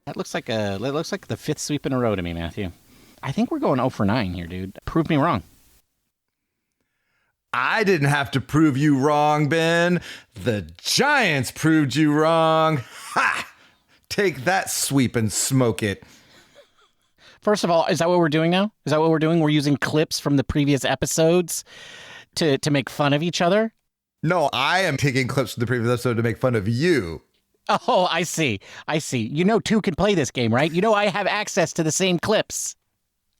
That looks like the fifth sweep in a row to me, Matthew. I think we're going 0 for 9 here, dude. Prove me wrong. I didn't have to prove you wrong, Ben. The Giants proved you wrong. Ha! Take that sweep and smoke it. First of all, is that what we're doing now? Is that what we're doing? We're using clips from the previous episodes to make fun of each other? No, I am taking clips from the previous episode to make fun of you. Oh, I see. You know two can play this game, right? You know I have access to the same clips,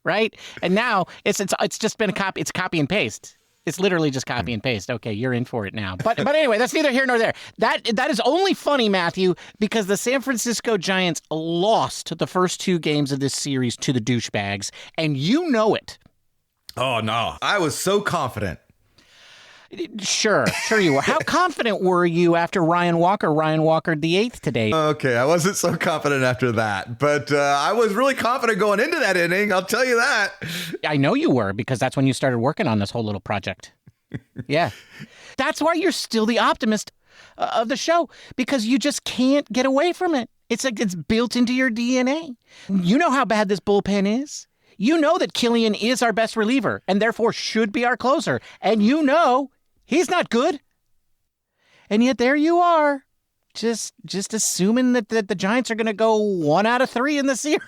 right? And now it's just been a copy. It's copy and paste. It's literally just copy and paste. Okay, you're in for it now. But anyway, that's neither here nor there. That is only funny, Matthew, because the San Francisco Giants lost the first 2 games of this series to the douchebags, and you know it. Oh, no. I was so confident. Sure you were. How confident were you after Ryan Walker the eighth today? Okay, I wasn't so confident after that, but I was really confident going into that inning, I'll tell you that. I know you were, because that's when you started working on this whole little project. Yeah. That's why you're still the optimist of the show, because you just can't get away from it. It's like it's built into your DNA. You know how bad this bullpen is. You know that Killian is our best reliever and therefore should be our closer. And you know he's not good. And yet there you are, just assuming that the Giants are going to go 1 out of 3 in the series.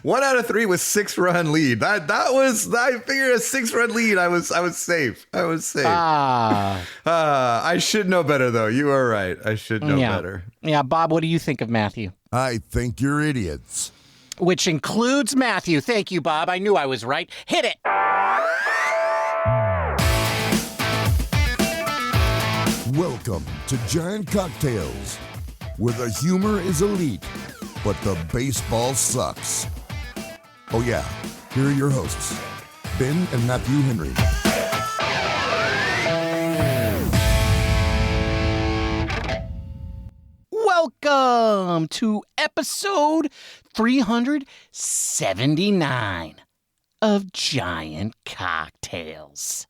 1 out of 3 with 6-run lead. That was, I figured, a 6-run lead. I was safe. I should know better, though. You are right. I should know better. Yeah, Bob, what do you think of Matthew? I think you're idiots. Which includes Matthew. Thank you, Bob. I knew I was right. Hit it. Welcome to Giant Cocktails, where the humor is elite, but the baseball sucks. Oh yeah, here are your hosts, Ben and Matthew Henry. Welcome to episode 379 of Giant Cocktails.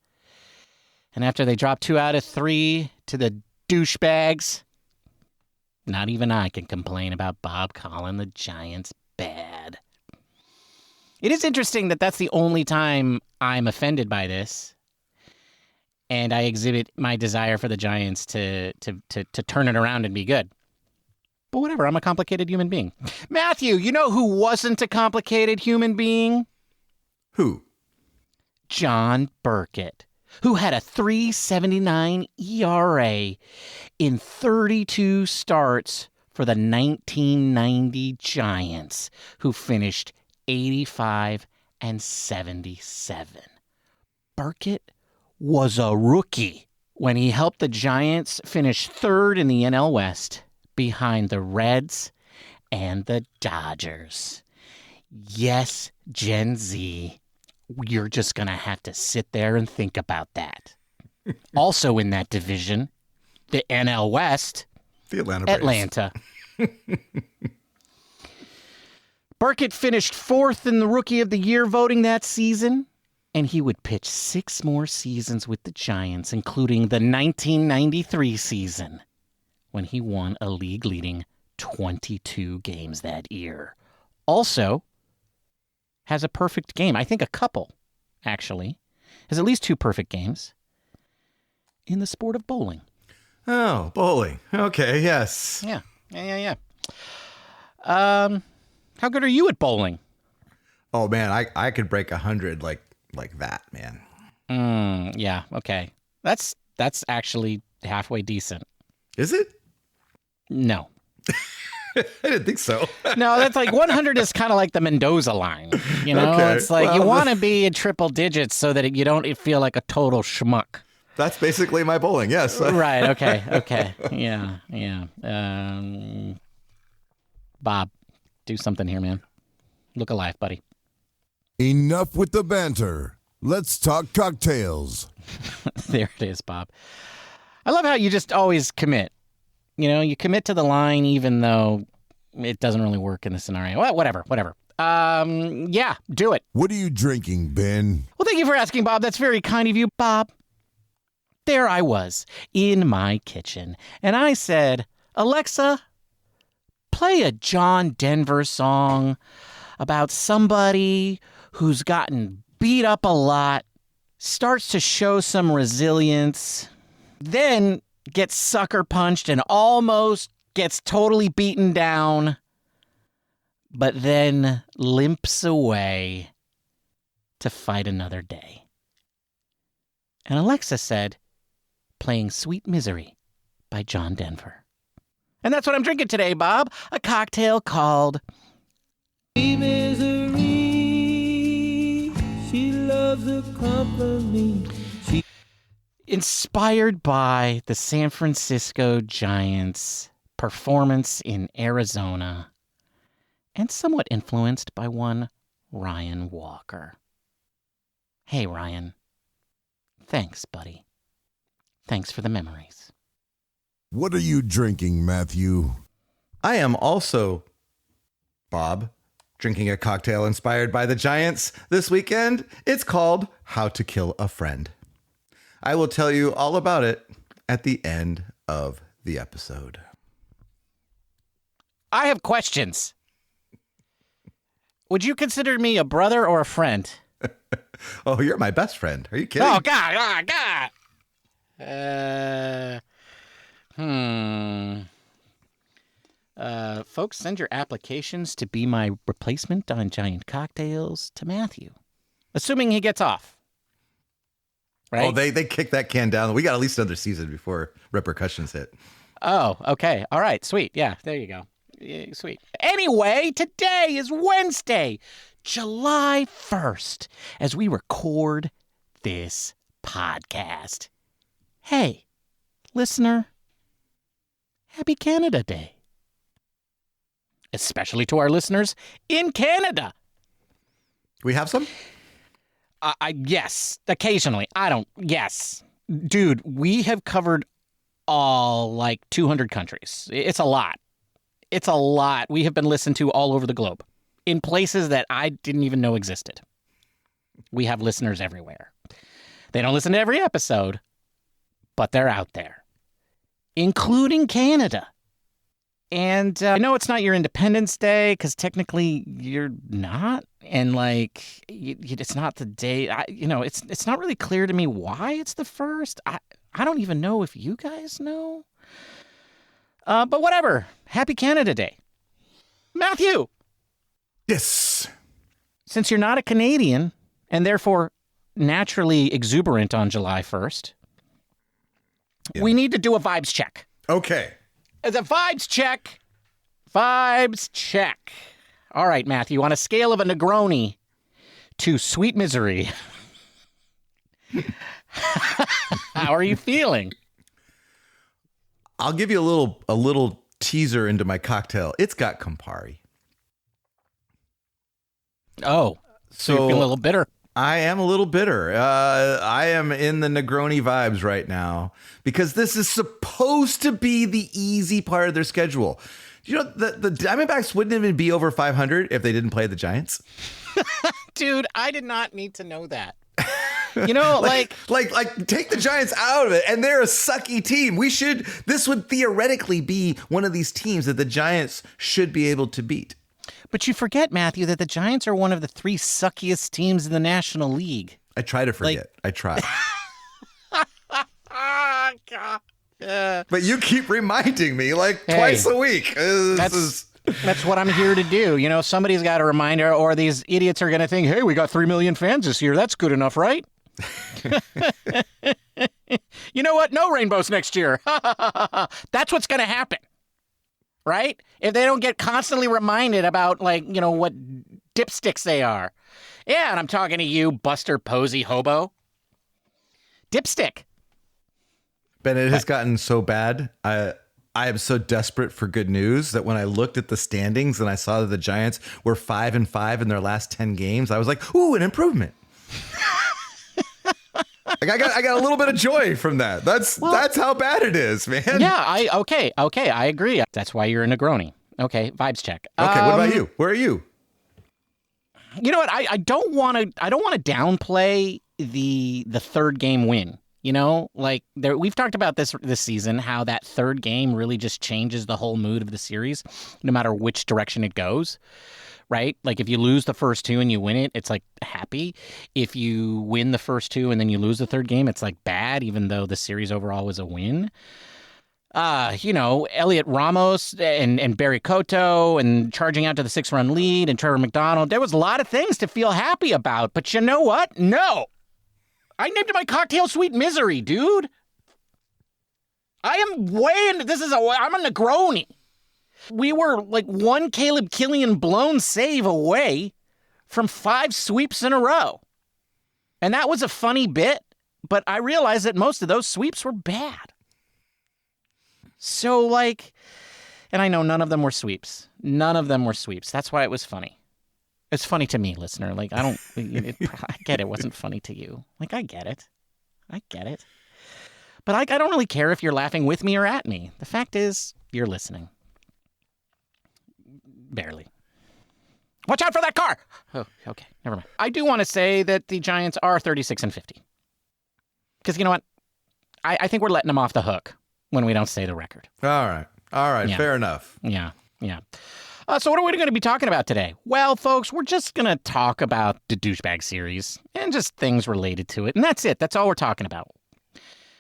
And after they dropped 2 out of 3 to the douchebags, not even I can complain about Bob calling the Giants bad. It is interesting that that's the only time I'm offended by this, and I exhibit my desire for the Giants to turn it around and be good. But whatever, I'm a complicated human being. Matthew, you know who wasn't a complicated human being? Who? John Burkett, who had a 3.79 ERA in 32 starts for the 1990 Giants, who finished 85-77. Burkett was a rookie when he helped the Giants finish 3rd in the NL West behind the Reds and the Dodgers. Yes, Gen Z, you're just going to have to sit there and think about that. Also in that division, the NL West, the Atlanta. Burkett finished 4th in the Rookie of the Year voting that season, and he would pitch 6 more seasons with the Giants, including the 1993 season, when he won a league-leading 22 games that year. Also has a perfect game. I think a couple, actually. Has at least 2 perfect games in the sport of bowling. Oh, bowling. Okay, yes. Yeah. How good are you at bowling? Oh, man, I could break 100 like that, man. Yeah, okay. That's actually halfway decent. Is it? No. I didn't think so. No, that's like 100 is kind of like the Mendoza line. You know, okay. It's like you want to be in triple digits so that you don't feel like a total schmuck. That's basically my bowling, yes. Right, okay. Yeah. Bob, do something here, man. Look alive, buddy. Enough with the banter. Let's talk cocktails. There it is, Bob. I love how you just always commit. You know, you commit to the line even though it doesn't really work in the scenario. Well, whatever. Yeah, do it. What are you drinking, Ben? Well, thank you for asking, Bob. That's very kind of you, Bob. There I was in my kitchen, and I said, Alexa, play a John Denver song about somebody who's gotten beat up a lot, starts to show some resilience, then gets sucker punched and almost gets totally beaten down, but then limps away to fight another day. And Alexa said, playing Sweet Misery by John Denver. And that's what I'm drinking today, Bob. A cocktail called Sweet Misery. She loves the company. Inspired by the San Francisco Giants' performance in Arizona, and somewhat influenced by one Ryan Walker. Hey, Ryan. Thanks, buddy. Thanks for the memories. What are you drinking, Matthew? I am also, Bob, drinking a cocktail inspired by the Giants this weekend. It's called How to Kill a Friend. I will tell you all about it at the end of the episode. I have questions. Would you consider me a brother or a friend? Oh, you're my best friend. Are you kidding? Oh, God. Folks, send your applications to be my replacement on Giant Cocktails to Matthew. Assuming he gets off. Right? Oh, they kicked that can down. We got at least another season before repercussions hit. Oh, okay. All right. Sweet. Yeah, there you go. Yeah, sweet. Anyway, today is Wednesday, July 1st, as we record this podcast. Hey, listener, happy Canada Day. Especially to our listeners in Canada. We have some? Yes, occasionally. Yes. Dude, we have covered all, 200 countries. It's a lot. It's a lot. We have been listened to all over the globe in places that I didn't even know existed. We have listeners everywhere. They don't listen to every episode, but they're out there, including Canada. And I know it's not your Independence Day because technically you're not. And it's not the day, it's not really clear to me why it's the first. I don't even know if you guys know. But whatever. Happy Canada Day. Matthew. Yes. Since you're not a Canadian and therefore naturally exuberant on July 1st, we need to do a vibes check. Okay. It's a vibes check. Vibes check. All right, Matthew, on a scale of a Negroni to Sweet Misery, how are you feeling? I'll give you a little teaser into my cocktail. It's got Campari. Oh, so you're feeling a little bitter. I am a little bitter. I am in the Negroni vibes right now because this is supposed to be the easy part of their schedule. You know, the Diamondbacks wouldn't even be over 500 if they didn't play the Giants. Dude, I did not need to know that. You know, like take the Giants out of it, and they're a sucky team. This would theoretically be one of these teams that the Giants should be able to beat. But you forget, Matthew, that the Giants are one of the 3 suckiest teams in the National League. I try to forget. I try. Oh, God. But you keep reminding me twice a week. That's what I'm here to do. You know, somebody's got to remind her, or these idiots are going to think, hey, we got 3 million fans this year. That's good enough, right? You know what? No rainbows next year. That's what's going to happen. Right? If they don't get constantly reminded about, what dipsticks they are. Yeah, and I'm talking to you, Buster Posey hobo. Dipstick. Ben, it has gotten so bad. I am so desperate for good news that when I looked at the standings and I saw that the Giants were 5-5 in their last 10 games, I was like, ooh, an improvement. I got a little bit of joy from that. That's how bad it is, man. Yeah, okay, I agree. That's why you're a Negroni. Okay, vibes check. Okay, what about you? Where are you? You know what? I don't want to downplay the third game win You know, like we've talked about this season, how that third game really just changes the whole mood of the series, no matter which direction it goes, right? Like if you lose the first two and you win it, it's like happy. If you win the first two and then you lose the third game, it's like bad, even though the series overall was a win. Heliot Ramos and Barry Cotto and charging out to the 6-run lead and Trevor McDonald. There was a lot of things to feel happy about, but you know what? No. I named my cocktail Sweet Misery, dude. I am I'm a Negroni. We were like one Caleb Killian blown save away from 5 sweeps in a row. And that was a funny bit, but I realized that most of those sweeps were bad. So and I know none of them were sweeps. None of them were sweeps. That's why it was funny. It's funny to me, listener. Like, I get it wasn't funny to you. Like, I get it. But I don't really care if you're laughing with me or at me. The fact is, you're listening. Barely. Watch out for that car! Oh, okay. Never mind. I do want to say that the Giants are 36-50. Because you know what? I think we're letting them off the hook when we don't say the record. All right. Yeah. Fair enough. Yeah. So what are we going to be talking about today? Well, folks, we're just going to talk about the Douchebag series and just things related to it. And that's it. That's all we're talking about.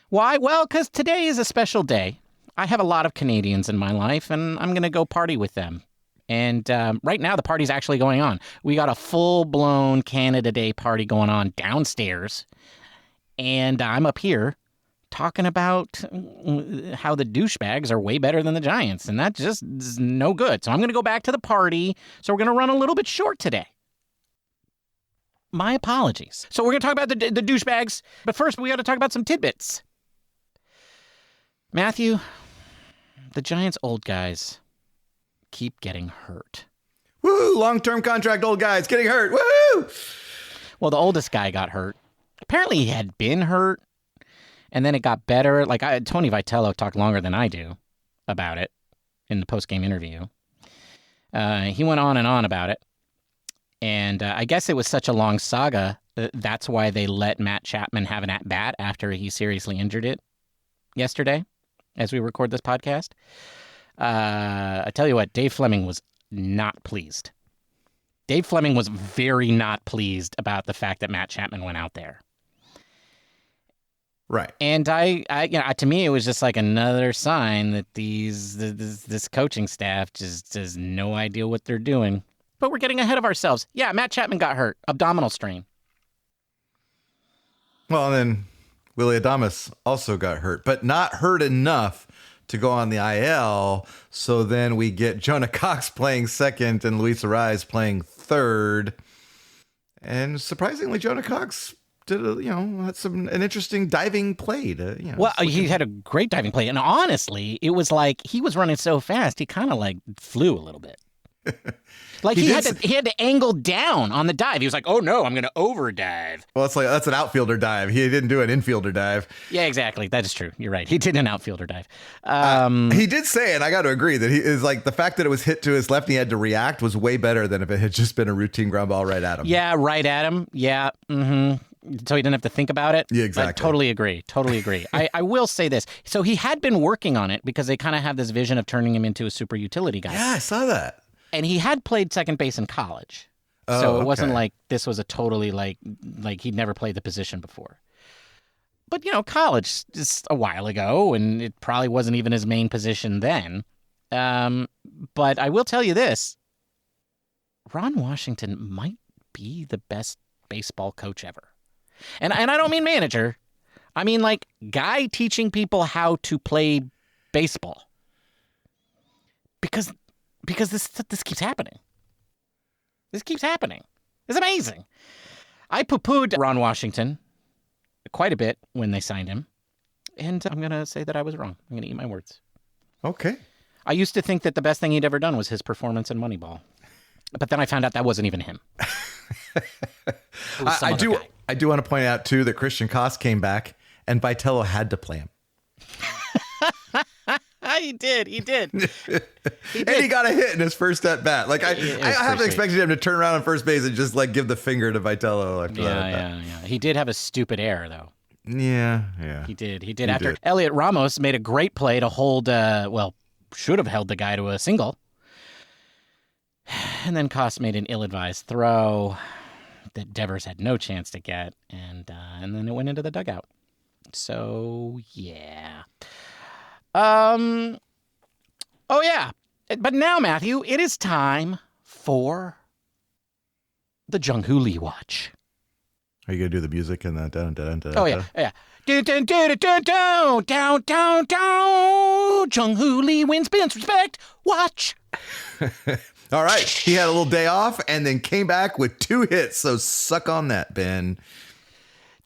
Why? Well, because today is a special day. I have a lot of Canadians in my life, and I'm going to go party with them. And right now, the party's actually going on. We got a full-blown Canada Day party going on downstairs. And I'm up here talking about how the douchebags are way better than the Giants, and that just is no good. So I'm going to go back to the party, so we're going to run a little bit short today. My apologies. So we're going to talk about the douchebags, but first we got to talk about some tidbits. Matthew, the Giants' old guys keep getting hurt. Woo! Long-term contract old guys getting hurt. Woo! Well, the oldest guy got hurt. Apparently he had been hurt, and then it got better. Like Tony Vitello talked longer than I do about it in the post-game interview. He went on and on about it. And I guess it was such a long saga. That's why they let Matt Chapman have an at-bat after he seriously injured it yesterday, as we record this podcast. I tell you what, Dave Fleming was not pleased. Dave Fleming was very not pleased about the fact that Matt Chapman went out there. Right. And to me, it was just like another sign that this coaching staff just has no idea what they're doing. But we're getting ahead of ourselves. Yeah, Matt Chapman got hurt. Abdominal strain. Well, and then Willie Adames also got hurt, but not hurt enough to go on the IL. So then we get Jonah Cox playing second and Luis Arraez playing third. And surprisingly, Jonah Cox did had an interesting diving play he had a great diving play, and honestly, it was like he was running so fast he kind of like flew a little bit. Like he had to angle down on the dive. He was like, "Oh no, I'm going to overdive." Well, it's like that's an outfielder dive. He didn't do an infielder dive. Yeah, exactly. That is true. You're right. He did an outfielder dive. He did say, and I got to agree that he is like the fact that it was hit to his left and he had to react was way better than if it had just been a routine ground ball right at him. Yeah, right at him. Yeah. Mm-hmm. So he didn't have to think about it? Yeah, exactly. I totally agree. I will say this. So he had been working on it because they kind of have this vision of turning him into a super utility guy. Yeah, I saw that. And he had played second base in college. Oh, so it wasn't like this was a totally like he'd never played the position before. But, college just a while ago, and it probably wasn't even his main position then. But I will tell you this. Ron Washington might be the best baseball coach ever. And I don't mean manager. I mean like guy teaching people how to play baseball. Because this keeps happening. This keeps happening. It's amazing. I poo-pooed Ron Washington quite a bit when they signed him. And I'm going to say that I was wrong. I'm going to eat my words. Okay. I used to think that the best thing he'd ever done was his performance in Moneyball. But then I found out that wasn't even him. I do want to point out, too, that Christian Koss came back and Vitello had to play him. He did. And he got a hit in his first at bat. Like I haven't expected him to turn around on first base and just like give the finger to Vitello after that. Yeah. He did have a stupid error though. Yeah. He did. After Heliot Ramos made a great play to hold, should have held the guy to a single. And then Koss made an ill-advised throw that Devers had no chance to get, and then it went into the dugout. So, yeah. Oh, yeah. But now, Matthew, it is time for the Jung Hoo Lee watch. Are you going to do the music and the dun, dun, dun, Oh, yeah. Dun, dun, dun, dun, dun, down, down, down. Jung Hoo Lee wins Ben's respect. Watch. All right. He had a little day off and then came back with 2 hits. So suck on that, Ben.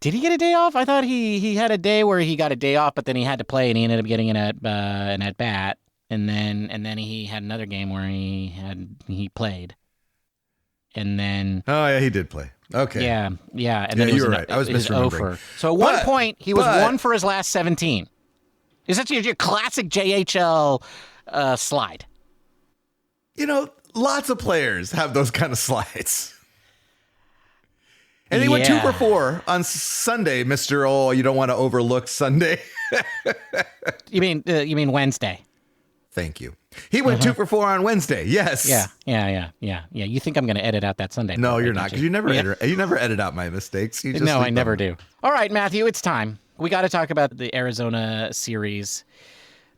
Did he get a day off? I thought he had a day where he got a day off, but then he had to play and he ended up getting an at bat. And then he had another game where he played. And then he did play. Okay. Yeah. And yeah, then you were right. I was misremembering. So at one point he was 1 for his last 17. It's such a classic JHL slide. Lots of players have those kind of slides. And he went 2 for 4 on Sunday, Mr. Oh, you don't want to overlook Sunday. You mean Wednesday? Thank you. He went 2 for 4 on Wednesday. Yes. Yeah. You think I'm going to edit out that Sunday? No, you're not, because you never edit out my mistakes. You just I never do. All right, Matthew, it's time. We got to talk about the Arizona series,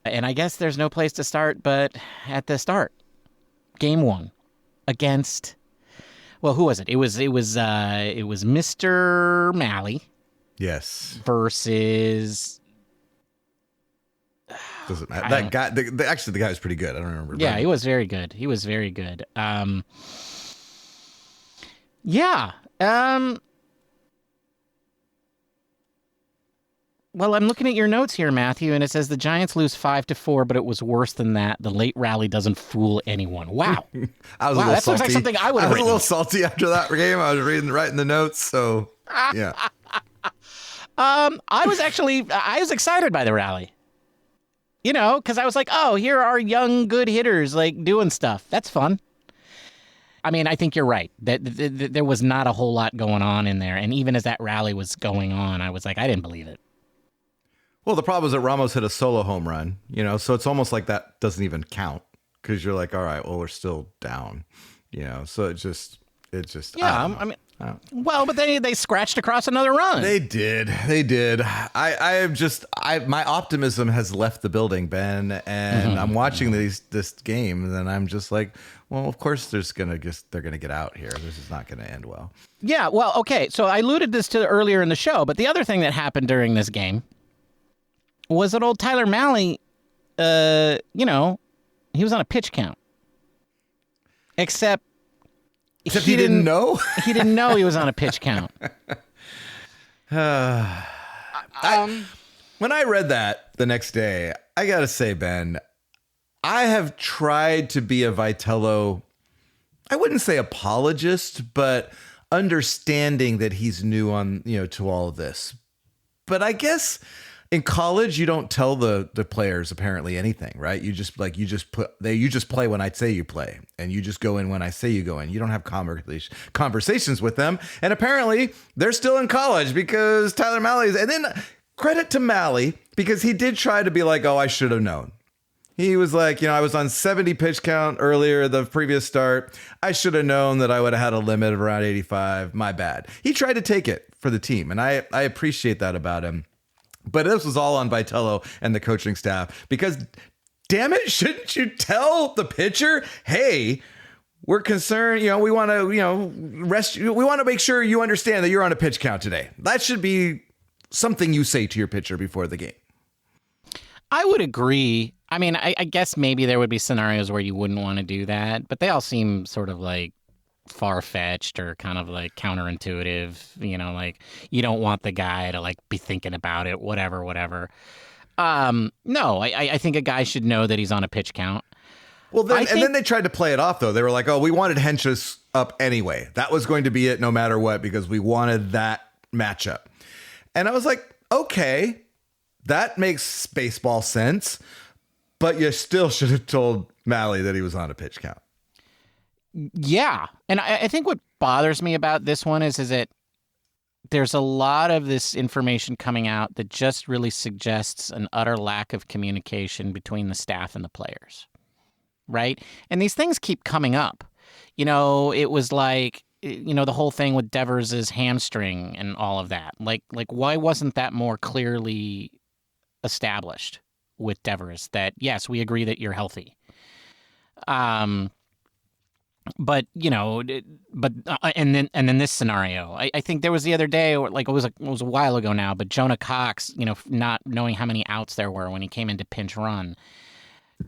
and I guess there's no place to start but at the start. Game 1 against. Well, who was it? It was Mr. Malley. Yes. Versus. Doesn't matter. That guy. The guy was pretty good. I don't remember. Yeah, he was very good. Yeah. Well, I'm looking at your notes here, Matthew, and it says the Giants lose 5-4, but it was worse than that. The late rally doesn't fool anyone. Wow. I was a little that salty. looks like something I would have written. a little salty after that game. I was writing the notes, so yeah. I was excited by the rally. Because I was like, oh, here are young, good hitters, like, doing stuff. That's fun. I mean, I think you're right. That there was not a whole lot going on in there. And even as that rally was going on, I was like, I didn't believe it. Well, the problem is that Ramos hit a solo home run, so it's almost like that doesn't even count because you're like, all right, well, we're still down, so it just. Yeah, well, but they scratched across another run. They did. My optimism has left the building, Ben, and I'm watching this game, and then I'm just like, well, of course they're gonna get out here. This is not gonna end well. Yeah, well, okay. So I alluded this to earlier in the show, but the other thing that happened during this game was that old Tyler Malley, he was on a pitch count, except he didn't know? He didn't know he was on a pitch count. When I read that the next day, I got to say, Ben, I have tried to be a Vitello, I wouldn't say apologist, but understanding that he's new on, to all of this. But I guess in college, you don't tell the players apparently anything, right? You just play when I say you play, and you just go in when I say you go in. You don't have conversations with them. And apparently they're still in college because Tyler Malley's, and then credit to Malley because he did try to be like, oh, I should have known. He was like, I was on 70 pitch count earlier the previous start. I should have known that I would have had a limit of around 85. My bad. He tried to take it for the team, and I appreciate that about him. But this was all on Vitello and the coaching staff because, damn it, shouldn't you tell the pitcher, hey, we're concerned, we want to, rest you. We want to make sure you understand that you're on a pitch count today. That should be something you say to your pitcher before the game. I would agree. I mean, I guess maybe there would be scenarios where you wouldn't want to do that, but they all seem sort of like far-fetched or kind of like counterintuitive, like you don't want the guy to like be thinking about it, whatever. No, I think a guy should know that he's on a pitch count. Well, then they tried to play it off though. They were like, oh, we wanted Hentges up anyway. That was going to be it no matter what because we wanted that matchup. And I was like, okay, that makes baseball sense, but you still should have told Malley that he was on a pitch count. Yeah. And I think what bothers me about this one is that there's a lot of this information coming out that just really suggests an utter lack of communication between the staff and the players, right? And these things keep coming up. It was like, the whole thing with Devers' hamstring and all of that. Like why wasn't that more clearly established with Devers that, yes, we agree that you're healthy? But and then this scenario, I think there was the other day, or like it was a while ago now, but Jonah Cox, not knowing how many outs there were when he came into pinch run.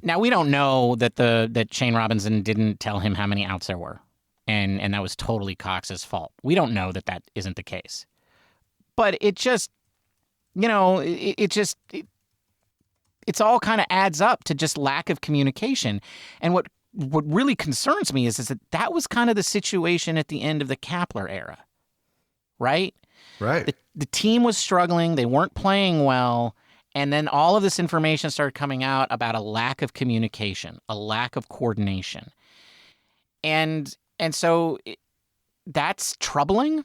Now we don't know that Shane Robinson didn't tell him how many outs there were, and that was totally Cox's fault. We don't know that isn't the case, but it just, it's all kind of adds up to just lack of communication, and what really concerns me is that was kind of the situation at the end of the Kapler era, right? Right. The team was struggling. They weren't playing well. And then all of this information started coming out about a lack of communication, a lack of coordination. And so that's troubling.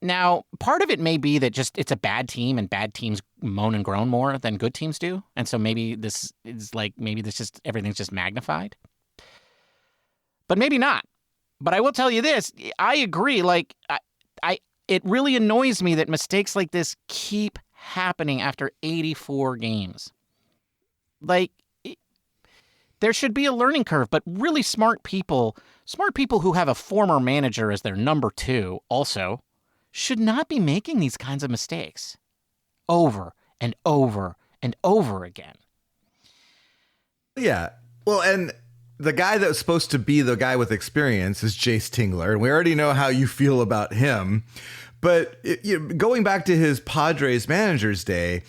Now, part of it may be that just it's a bad team and bad teams moan and groan more than good teams do. And so maybe this just everything's just magnified. But maybe not. But I will tell you this. I agree. Like, it really annoys me that mistakes like this keep happening after 84 games. Like, there should be a learning curve, but really smart people who have a former manager as their number 2 also should not be making these kinds of mistakes over and over and over again. Yeah. Well, and the guy that was supposed to be the guy with experience is Jace Tingler, and we already know how you feel about him. But going back to his Padres manager's day,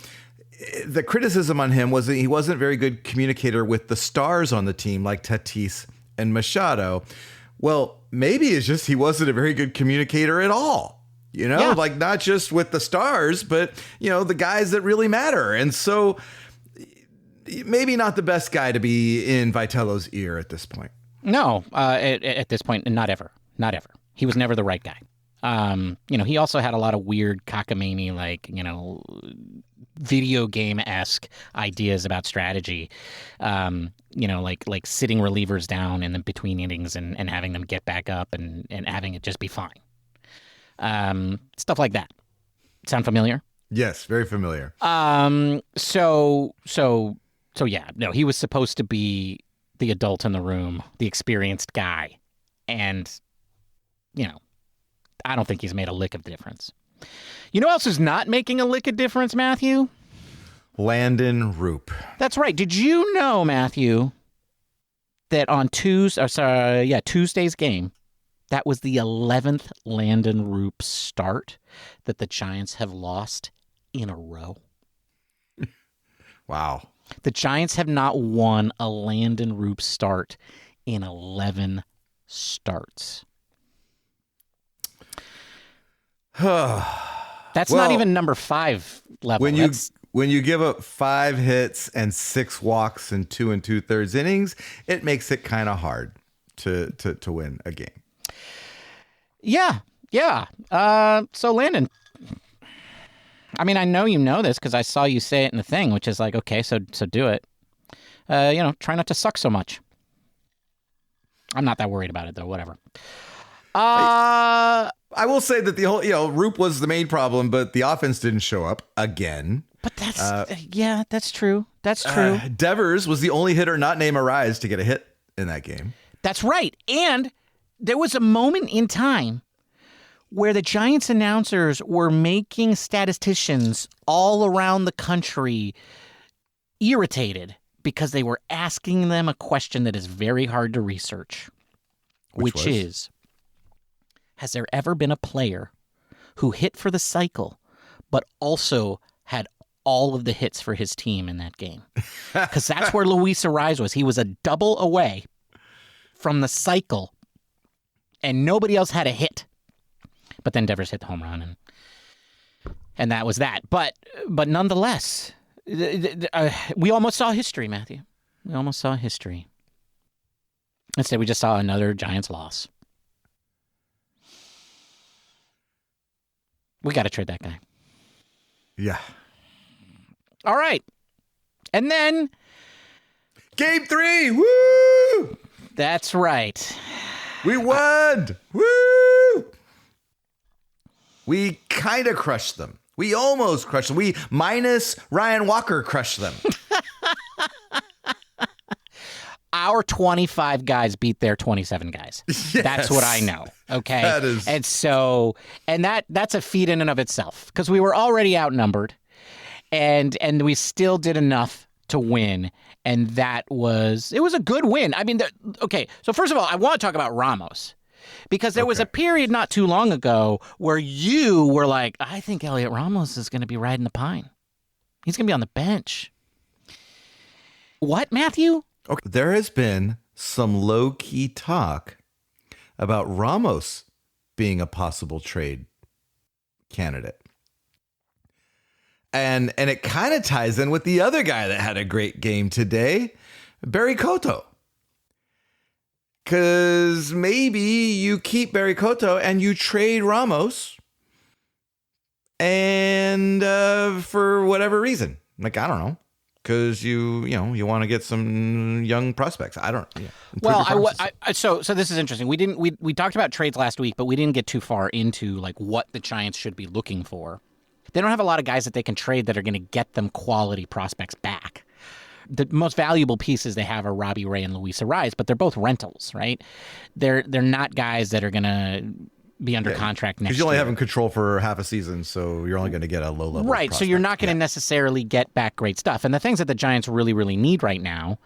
the criticism on him was that he wasn't a very good communicator with the stars on the team, like Tatis and Machado. Well, maybe it's just he wasn't a very good communicator at all. Yeah. Like not just with the stars, but, the guys that really matter. And so maybe not the best guy to be in Vitello's ear at this point. No, at this point, not ever. Not ever. He was never the right guy. He also had a lot of weird cockamamie, like, video game-esque ideas about strategy. Like sitting relievers down in the between innings and having them get back up and having it just be fine. Stuff like that. Sound familiar? Yes, very familiar. So yeah, no, he was supposed to be the adult in the room, the experienced guy. And, I don't think he's made a lick of difference. You know who else is not making a lick of difference, Matthew? Landen Roupp. That's right. Did you know, Matthew, that on Tuesday's game, that was the 11th Landen Roupp start that the Giants have lost in a row? Wow. The Giants have not won a Landen Roupp start in 11 starts. That's not even number 5 level. When you give up 5 hits and 6 walks in 2 2/3 innings, it makes it kind of hard to win a game. Yeah. So Landen, I mean, I know you know this because I saw you say it in the thing, which is like, okay, so do it. Try not to suck so much. I'm not that worried about it, though. Whatever. I will say that the whole, Roupp was the main problem, but the offense didn't show up again. But that's true. That's true. Devers was the only hitter not named Arise to get a hit in that game. That's right. And there was a moment in time where the Giants announcers were making statisticians all around the country irritated because they were asking them a question that is very hard to research, which is, has there ever been a player who hit for the cycle but also had all of the hits for his team in that game? Because that's where Luis Arise was. He was a double away from the cycle, and nobody else had a hit. But then Devers hit the home run, and that was that. But nonetheless, we almost saw history, Matthew. We almost saw history. Instead, we just saw another Giants loss. We got to trade that guy. Yeah. All right. And then... Game 3! Woo! That's right. We won! Woo! We kind of crushed them. We almost crushed them. We, minus Ryan Walker, crushed them. Our 25 guys beat their 27 guys. Yes. That's what I know. Okay. That is... And so, and that's a feat in and of itself, because we were already outnumbered, and we still did enough to win. And it was a good win. I mean, okay. So first of all, I want to talk about Ramos, because there was a period not too long ago where you were like, I think Heliot Ramos is going to be riding the pine. He's going to be on the bench. What, Matthew? Okay. There has been some low-key talk about Ramos being a possible trade candidate. And it kind of ties in with the other guy that had a great game today, Barry Cotto. Because maybe you keep Barry Cotto and you trade Ramos, and for whatever reason. Like, I don't know. Because you want to get some young prospects. I don't. Yeah, well, so this is interesting. We talked about trades last week, but we didn't get too far into like what the Giants should be looking for. They don't have a lot of guys that they can trade that are going to get them quality prospects back. The most valuable pieces they have are Robbie Ray and Luis Ariz, but they're both rentals, right? They're not guys that are going to be under contract next year. Because you only have them control for half a season, so you're only going to get a low level. Right, so you're not going to necessarily get back great stuff. And the things that the Giants really, really need right now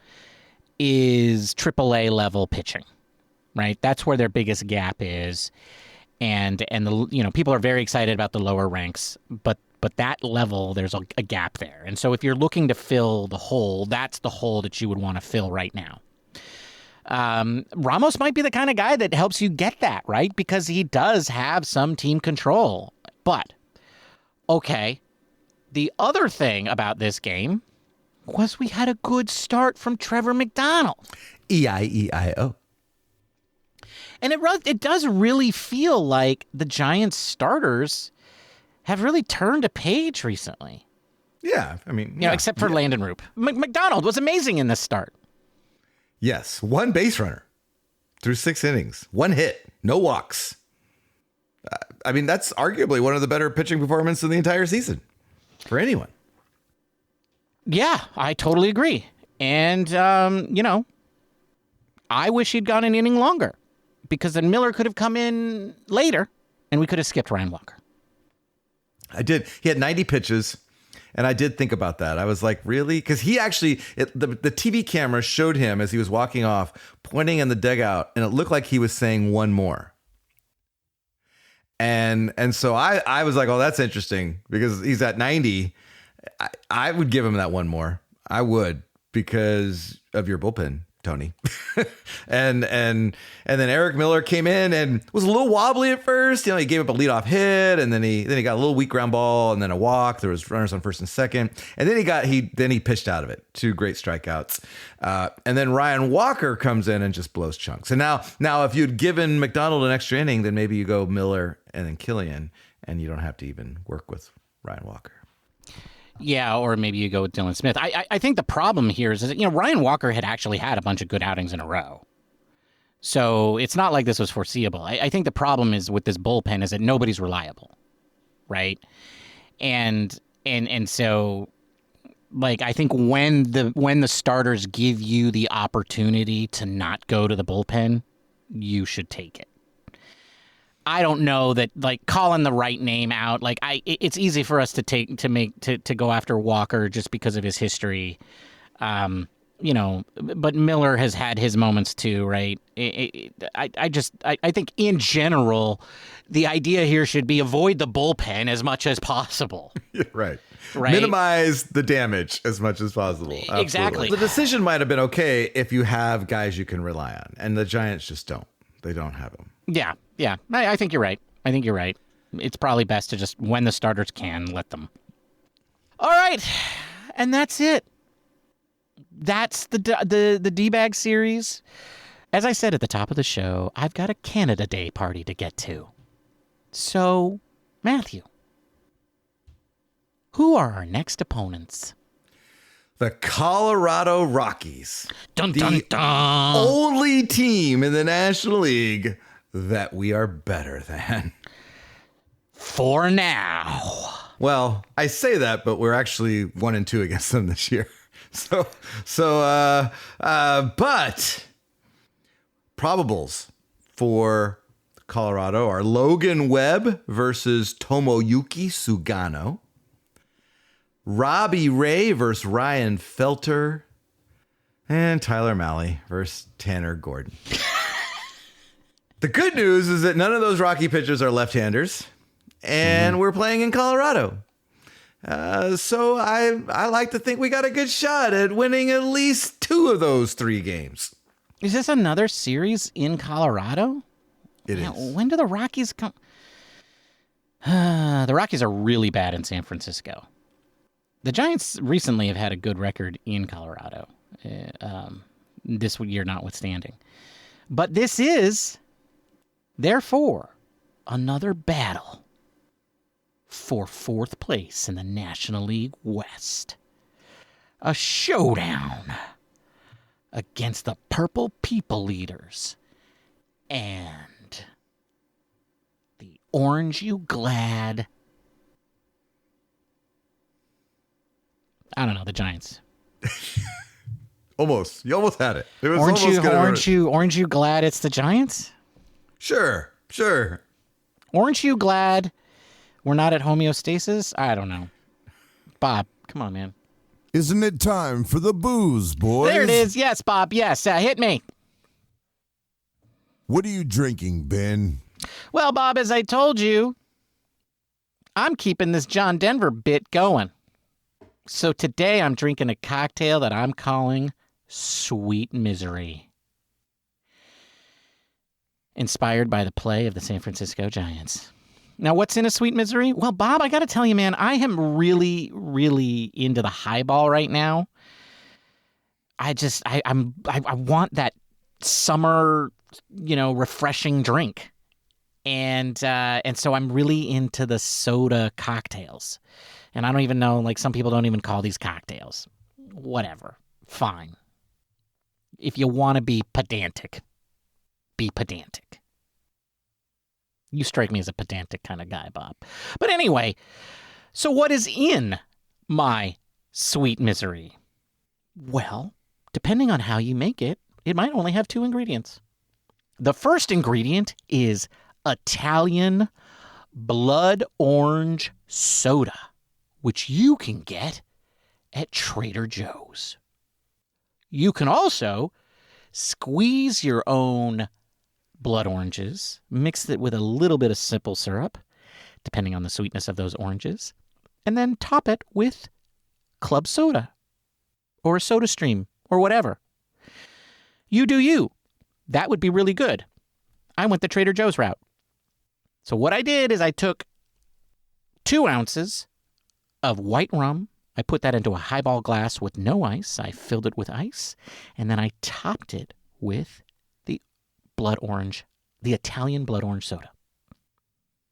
is AAA level pitching, right? That's where their biggest gap is. And the people are very excited about the lower ranks, but that level, there's a gap there. And so if you're looking to fill the hole, that's the hole that you would want to fill right now. Ramos might be the kind of guy that helps you get that, right? Because he does have some team control. But, okay, the other thing about this game was we had a good start from Trevor McDonald. E-I-E-I-O. And it does really feel like the Giants starters have really turned a page recently. Yeah, I mean... except for Landen Roupp. McDonald was amazing in this start. Yes, one base runner through 6 innings. 1 hit, no walks. I mean, that's arguably one of the better pitching performances in the entire season for anyone. Yeah, I totally agree. And, I wish he'd gone an inning longer, because then Miller could have come in later and we could have skipped Ryan Walker. I did. He had 90 pitches, and I did think about that. I was like, really? Because he actually, the TV camera showed him as he was walking off, pointing in the dugout, and it looked like he was saying one more. And so I was like, oh, that's interesting, because he's at 90. I would give him that one more. I would, because of your bullpen, Tony. and then Eric Miller came in and was a little wobbly at first. He gave up a leadoff hit, and then he got a little weak ground ball and then a walk. There was runners on first and second, and then he pitched out of it. 2 great strikeouts. And then Ryan Walker comes in and just blows chunks. And now if you'd given McDonald an extra inning, then maybe you go Miller and then Killian, and you don't have to even work with Ryan Walker. Yeah, or maybe you go with Dylan Smith. I think the problem here is that, Ryan Walker had actually had a bunch of good outings in a row. So it's not like this was foreseeable. I think the problem is with this bullpen is that nobody's reliable, right? And so, like, I think when the starters give you the opportunity to not go to the bullpen, you should take it. I don't know that, like, calling the right name out, like, it's easy for us to go after Walker just because of his history, but Miller has had his moments too, right? I think in general, the idea here should be avoid the bullpen as much as possible. Right. Minimize the damage as much as possible. Absolutely. Exactly. The decision might have been okay if you have guys you can rely on, and the Giants just don't. They don't have them. Yeah. I think you're right. It's probably best to just, when the starters can, let them. All right. And that's it. That's the DBag series. As I said at the top of the show, I've got a Canada Day party to get to. So, Matthew, Who are our next opponents? The Colorado Rockies. Dun, the dun, dun. only team in the National League that we are better than. For now. Well, I say that, but we're actually 1-2 against them this year. But probables for Colorado are Logan Webb versus Tomoyuki Sugano, Robbie Ray versus Ryan Felter, and Tyler Malley versus Tanner Gordon. The good news is that none of those Rocky pitchers are left-handers, and we're playing in Colorado. So I like to think we got a good shot at winning at least 2 of those 3 games. Is this another series in Colorado? It is. When do the Rockies come? The Rockies are really bad in San Francisco. The Giants recently have had a good record in Colorado, this year notwithstanding. But this is, therefore, another battle for 4th place in the National League West. A showdown against the Purple People Eaters and the Orange You Glad. I don't know, the Giants. Almost. You almost had it. It was Orange almost Orange You Glad it's the Giants? Sure. Orange You Glad we're not at homeostasis? I don't know. Bob, come on, man. Isn't it time for the booze, boys? There it is. Yes, Bob. Yes, hit me. What are you drinking, Ben? Well, Bob, as I told you, I'm keeping this John Denver bit going. So today I'm drinking a cocktail that I'm calling Sweet Misery. Inspired by the play of the San Francisco Giants. Now, what's in a Sweet Misery? Well, Bob, I got to tell you, man, I am really, really into the highball right now. I want that summer, refreshing drink. And so I'm really into the soda cocktails. And I don't even know, some people don't even call these cocktails. Whatever. Fine. If you want to be pedantic, be pedantic. You strike me as a pedantic kind of guy, Bob. But anyway, so what is in my Sweet Misery? Well, depending on how you make it, it might only have 2 ingredients. The first ingredient is Italian blood orange soda, which you can get at Trader Joe's. You can also squeeze your own blood oranges, mix it with a little bit of simple syrup, depending on the sweetness of those oranges, and then top it with club soda or a soda stream or whatever. You do you. That would be really good. I went the Trader Joe's route. So what I did is I took 2 ounces of white rum. I put that into a highball glass with no ice. I filled it with ice, and then I topped it with the Italian blood orange soda.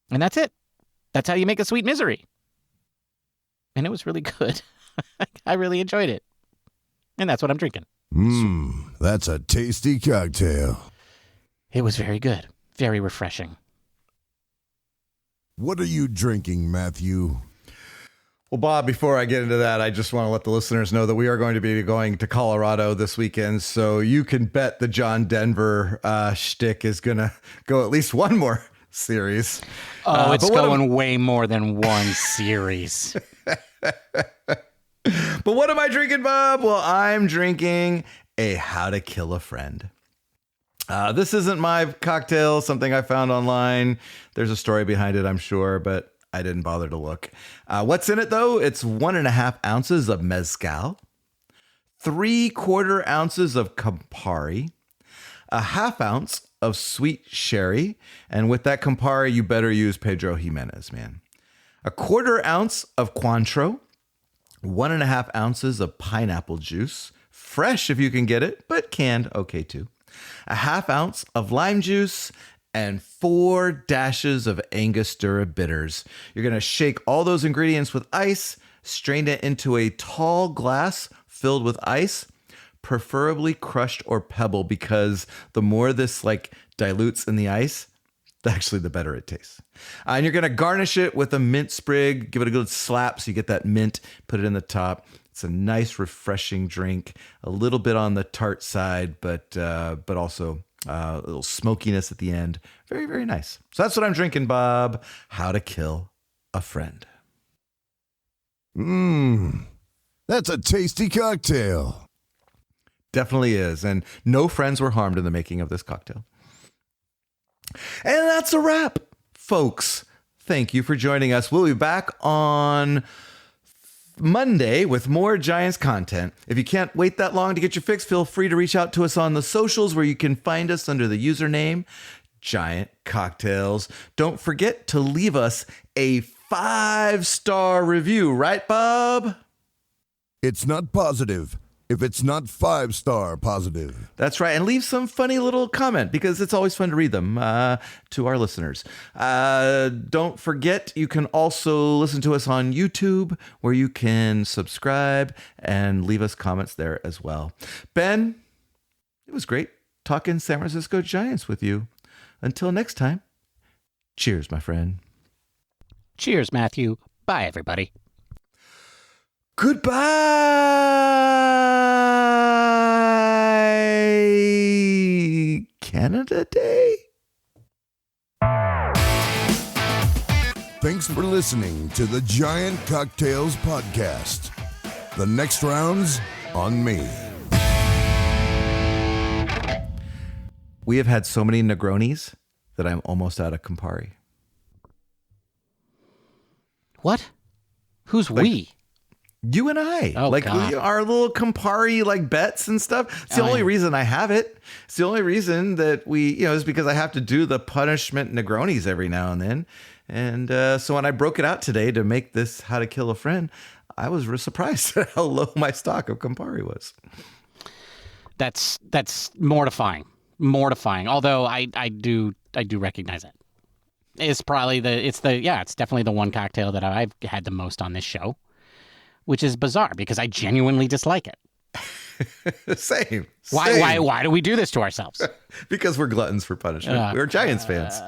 And that's it. That's how you make a Sweet Misery. And it was really good. I really enjoyed it. And that's what I'm drinking. That's a tasty cocktail. It was very good. Very refreshing. What are you drinking, Matthew? Well, Bob, before I get into that, I just want to let the listeners know that we are going to be going to Colorado this weekend. So you can bet the John Denver shtick is going to go at least one more series. Oh, it's going way more than one series. But what am I drinking, Bob? Well, I'm drinking a How to Kill a Friend. This isn't my cocktail, something I found online. There's a story behind it, I'm sure, but I didn't bother to look. What's in it, though? It's 1.5 ounces of Mezcal, 3/4 ounces of Campari, a 1/2 ounce of sweet sherry. And with that Campari, you better use Pedro Ximenez, man. 1/4 ounce of Cointreau, 1.5 ounces of pineapple juice, fresh if you can get it, but canned, okay too. 1/2 ounce of lime juice, and 4 dashes of Angostura bitters. You're going to shake all those ingredients with ice, strain it into a tall glass filled with ice, preferably crushed or pebble, because the more this like dilutes in the ice, actually the better it tastes. And you're going to garnish it with a mint sprig, give it a good slap so you get that mint, put it in the top. It's a nice, refreshing drink, a little bit on the tart side, but also a little smokiness at the end. Very, very nice. So that's what I'm drinking, Bob. How to Kill a Friend. That's a tasty cocktail. Definitely is. And no friends were harmed in the making of this cocktail. And that's a wrap, folks. Thank you for joining us. We'll be back on Monday with more Giants content. If you can't wait that long to get your fix, feel free to reach out to us on the socials where you can find us under the username Giant Cocktails. Don't forget to leave us a 5-star review, right, Bob? It's not positive if it's not 5-star positive. That's right. And leave some funny little comment because it's always fun to read them to our listeners. Don't forget, you can also listen to us on YouTube where you can subscribe and leave us comments there as well. Ben, it was great talking San Francisco Giants with you. Until next time, cheers, my friend. Cheers, Matthew. Bye, everybody. Goodbye, Canada Day. Thanks for listening to the Giant Cocktails Podcast. The next round's on me. We have had so many Negronis that I'm almost out of Campari. What? Who's we? You and I, Oh, God. our little Campari like bets and stuff. It's the only reason I have it. It's the only reason that we, is because I have to do the punishment Negronis every now and then. And so when I broke it out today to make this How to Kill a Friend, I was surprised at how low my stock of Campari was. That's mortifying. Mortifying. Although I do recognize it. It's probably it's definitely the one cocktail that I've had the most on this show, which is bizarre because I genuinely dislike it. Same. Why do we do this to ourselves? Because we're gluttons for punishment. We're Giants fans.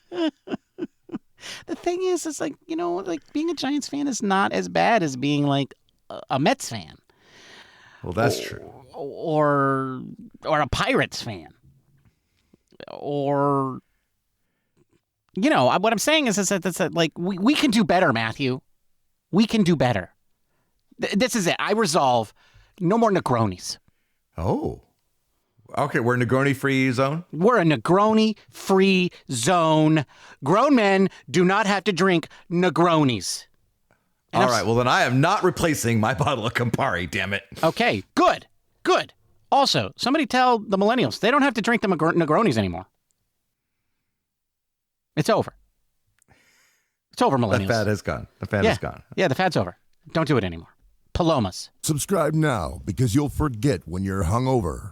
The thing is like, like being a Giants fan is not as bad as being like a Mets fan. Well, that's true. Or a Pirates fan. Or, what I'm saying is that like we can do better, Matthew. We can do better. This is it. I resolve no more Negronis. Oh. Okay, we're a Negroni-free zone? We're a Negroni-free zone. Grown men do not have to drink Negronis. And all right, well, then I am not replacing my bottle of Campari, damn it. Okay, good. Also, somebody tell the millennials they don't have to drink the Negronis anymore. It's over. It's over, millennials. The fad has gone. Is gone. Yeah, the fad's over. Don't do it anymore. Palomas. Subscribe now because you'll forget when you're hungover.